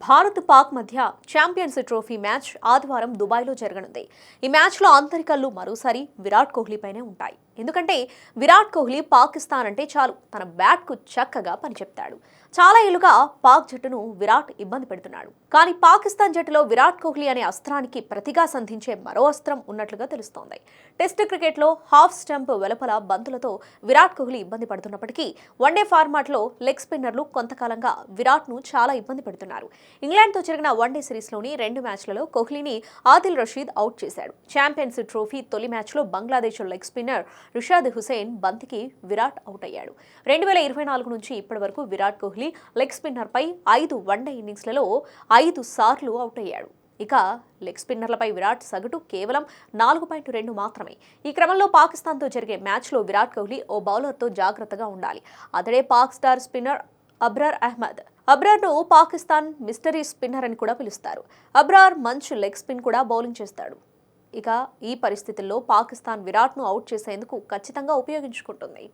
భారత్ పాక్ మధ్య champions trophy match ఆదివారం దుబాయ్లో జరగనుంది. ఈ మ్యాచ్లో అందరి కళ్ళు మరోసారి విరాట్ కోహ్లీపైనే ఉంటాయి. ఎందుకంటే విరాట్ కోహ్లీ పాకిస్తాన్ అంటే చాలు తన బ్యాట్కు చక్కగా పనిచెప్తాడు. చాలా ఏళ్లుగా పాక్ జట్టును విరాట్ ఇబ్బంది పెడుతున్నాడు. కానీ పాకిస్తాన్ జట్టులో విరాట్ కోహ్లీ అనే అస్త్రానికి ప్రతిగా సంధించే మరో అస్త్రం ఉన్నట్లుగా తెలుస్తోంది. టెస్ట్ క్రికెట్లో హాఫ్ స్టంప్ వెలుపల బంతులతో విరాట్ కోహ్లీ ఇబ్బంది పడుతున్నప్పటికీ వన్డే ఫార్మాట్లో లెగ్ స్పిన్నర్లు కొంతకాలంగా విరాట్ను చాలా ఇబ్బంది పెడుతున్నారు. ఇంగ్లాండ్తో జరిగిన వన్డే సిరీస్లోని 2 మ్యాచ్లలో కోహ్లీని ఆదిల్ రషీద్ అవుట్ చేశాడు. ఛాంపియన్స్ ట్రోఫీ తొలి మ్యాచ్లో బంగ్లాదేశ్ లెగ్ స్పిన్నర్ రిషాద్ హుసేన్ బంతికి విరాట్ అవుట్ అయ్యాడు. 2024 నుంచి ఇప్పటి వరకు విరాట్ కోహ్లీ లెగ్ స్పిన్నర్ పై 5 వన్డే ఇన్నింగ్స్లలో 5 సార్లు అవుట్ అయ్యాడు. ఇక లెగ్ స్పిన్నర్లపై విరాట్ సగటు కేవలం 4.2 మాత్రమే. ఈ క్రమంలో పాకిస్తాన్తో జరిగే మ్యాచ్లో విరాట్ కోహ్లీ ఓ బౌలర్తో జాగ్రత్తగా ఉండాలి. అతడే పాక్ స్టార్ స్పిన్నర్ అబ్రార్ అహ్మద్. అబ్రార్ను పాకిస్తాన్ మిస్టరీ స్పిన్నర్ అని కూడా పిలుస్తారు. అబ్రార్ మంచి లెగ్ స్పిన్ కూడా బౌలింగ్ చేస్తాడు. ఇక ఈ పరిస్థితుల్లో పాకిస్తాన్ విరాట్ను అవుట్ చేసేందుకు ఖచ్చితంగా ఉపయోగించుకుంటుంది.